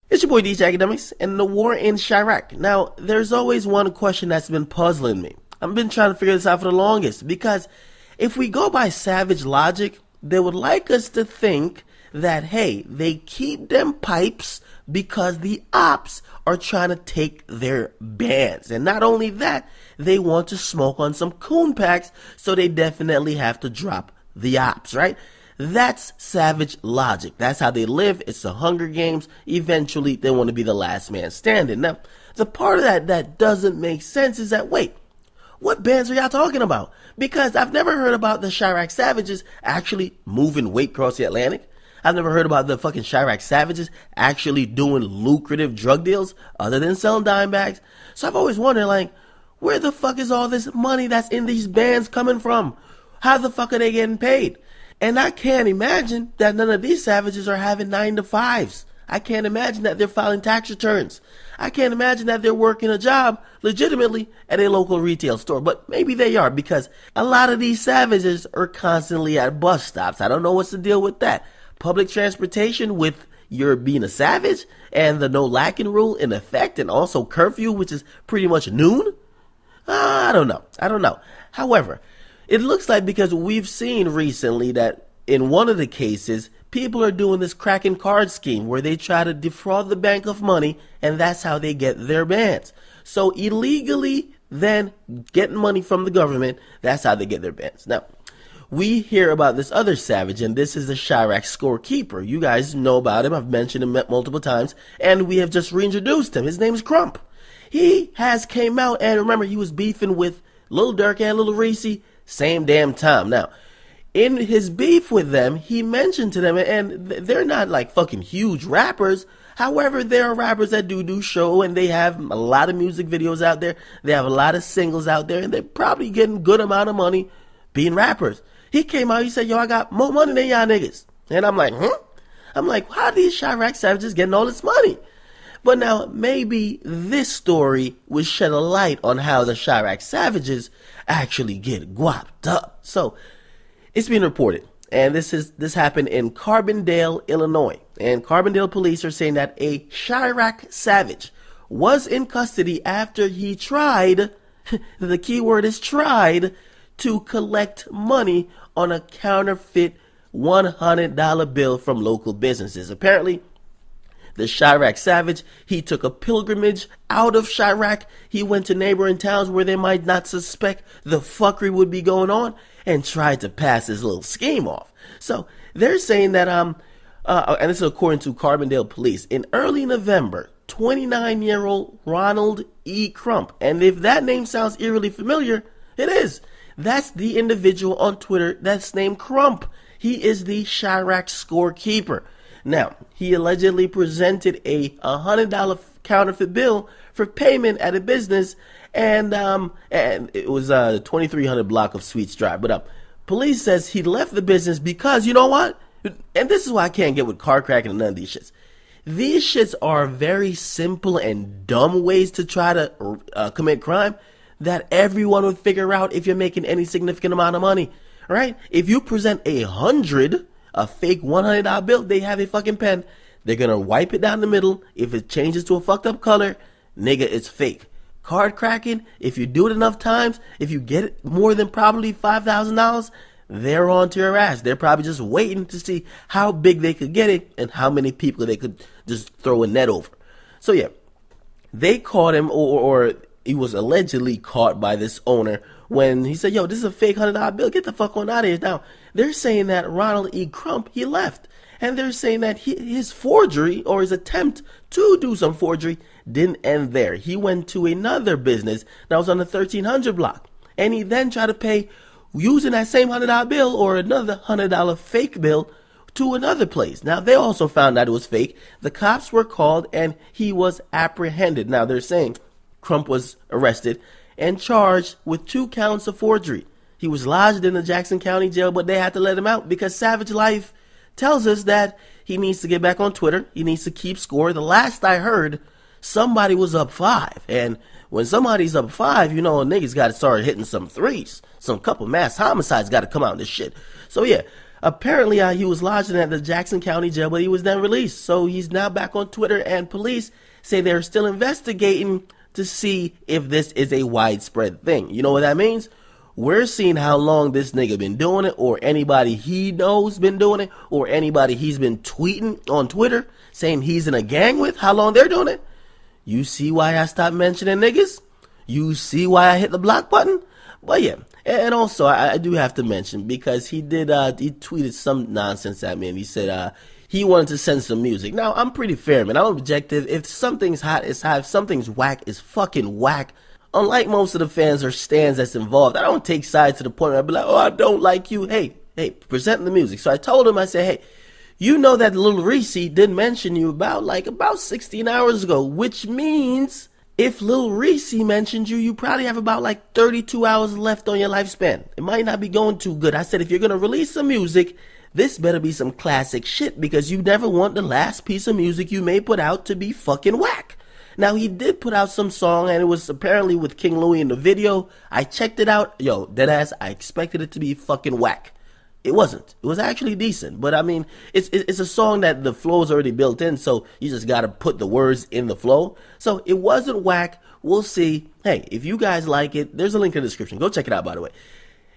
It's your boy DJ Akademiks and the war in Chiraq. Now, there's always one question that's been puzzling me. I've been trying to figure this out for the longest because if we go by savage logic, they would like us to think that, hey, they keep them pipes because the ops are trying to take their bands. And not only that, they want to smoke on some coon packs, so they definitely have to drop the ops, right? That's savage logic. That's how they live. It's the Hunger Games. Eventually, they want to be the last man standing. Now, the part of that doesn't make sense is that, wait, what bands are y'all talking about? Because I've never heard about the Chiraq Savages actually moving weight across the Atlantic. I've never heard about the fucking Chiraq Savages actually doing lucrative drug deals other than selling dime bags. So I've always wondered, like, where the fuck is all this money that's in these bands coming from? How the fuck are they getting paid? And I can't imagine that none of these savages are having 9-to-5s. I can't imagine that they're filing tax returns. I can't imagine that they're working a job legitimately at a local retail store. But maybe they are, because a lot of these savages are constantly at bus stops. I don't know what's the deal with that. Public transportation with your being a savage and the no lacking rule in effect, and also curfew, which is pretty much noon. I don't know. However, it looks like, because we've seen recently that in one of the cases, people are doing this cracking card scheme where they try to defraud the bank of money, and that's how they get their bands. So illegally then getting money from the government, that's how they get their bands. Now, we hear about this other savage, and this is the Chiraq scorekeeper. You guys know about him. I've mentioned him multiple times, and we have just reintroduced him. His name is Krump. He has came out, and remember, he was beefing with Lil Durk and Lil Reese same damn time. Now, in his beef with them, he mentioned to them, and they're not like fucking huge rappers. However, there are rappers that do show, and they have a lot of music videos out there. They have a lot of singles out there, and they're probably getting good amount of money being rappers. He came out, he said, yo, I got more money than y'all niggas. And I'm like, I'm like, how are these Chiraq savages getting all this money? But now, maybe this story would shed a light on how the Chiraq Savages actually get guapped up. So, it's been reported, and this happened in Carbondale, Illinois. And Carbondale police are saying that a Chiraq Savage was in custody after he tried, the key word is tried, to collect money on a counterfeit $100 bill from local businesses. Apparently, the Chiraq Savage, he took a pilgrimage out of Chiraq. He went to neighboring towns where they might not suspect the fuckery would be going on, and tried to pass his little scheme off. So they're saying that, and this is according to Carbondale police, in early November, 29-year-old Ronald E. Krump, and if that name sounds eerily familiar, it is. That's the individual on Twitter that's named Krump. He is the Chiraq scorekeeper. Now, he allegedly presented a $100 counterfeit bill for payment at a business, and it was a 2300 block of Sweets Drive. But police says he left the business because, you know what? And this is why I can't get with car cracking and none of these shits. These shits are very simple and dumb ways to try to commit crime that everyone would figure out if you're making any significant amount of money, right? If you present a fake $100 bill, they have a fucking pen. They're gonna wipe it down the middle. If it changes to a fucked up color, nigga, it's fake. Card cracking, if you do it enough times, if you get it more than probably $5,000, they're on to your ass. They're probably just waiting to see how big they could get it and how many people they could just throw a net over. So yeah, they caught him, or he was allegedly caught by this owner when he said, yo, this is a fake $100 bill. Get the fuck on out of here. Now, they're saying that Ronald E. Krump, he left. And they're saying that his forgery, or his attempt to do some forgery, didn't end there. He went to another business that was on the 1300 block. And he then tried to pay using that same $100 bill or another $100 fake bill to another place. Now, they also found out it was fake. The cops were called and he was apprehended. Now, they're saying Krump was arrested and charged with 2 counts of forgery. He was lodged in the Jackson County jail, but they had to let him out because Savage Life tells us that he needs to get back on Twitter. He needs to keep score. The last I heard, somebody was up 5. And when somebody's up 5, you know, a nigga's got to start hitting some threes. Some couple mass homicides got to come out in this shit. So yeah, Apparently, he was lodged at the Jackson County jail, but he was then released. So he's now back on Twitter, and police say they're still investigating to see if this is a widespread thing. You know what that means? We're seeing how long this nigga been doing it, or anybody he knows been doing it, or anybody he's been tweeting on Twitter saying he's in a gang with, how long they're doing it. You see why I stopped mentioning niggas? You see why I hit the block button? But yeah, and also I do have to mention, because he tweeted some nonsense at me, and he said he wanted to send some music. Now, I'm pretty fair, man. I'm objective. If something's hot, it's hot. If something's whack, it's fucking whack. Unlike most of the fans or stands that's involved, I don't take sides to the point where I'd be like, oh, I don't like you. Hey, present the music. So I told him, I said, hey, you know that Lil Reese did mention you about 16 hours ago, which means if Lil Reese mentioned you, you probably have about 32 hours left on your lifespan. It might not be going too good. I said, if you're going to release some music, this better be some classic shit, because you never want the last piece of music you may put out to be fucking whack. Now, he did put out some song, and it was apparently with King Louie in the video. I checked it out. Yo, deadass, I expected it to be fucking whack. It wasn't. It was actually decent. But, I mean, it's a song that the flow is already built in, so you just got to put the words in the flow. So, it wasn't whack. We'll see. Hey, if you guys like it, there's a link in the description. Go check it out, by the way.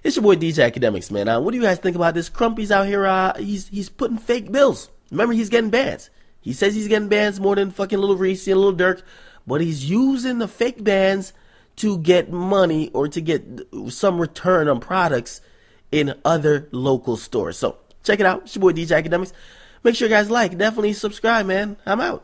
It's your boy DJ Akademiks, man. What do you guys think about this? Krumpy's out here, he's putting fake bills. Remember, he's getting bans. He says he's getting bans more than fucking Lil Reese and Lil Durk, but he's using the fake bans to get money or to get some return on products in other local stores. So check it out. It's your boy DJ Akademiks. Make sure you guys like, definitely subscribe, man. I'm out.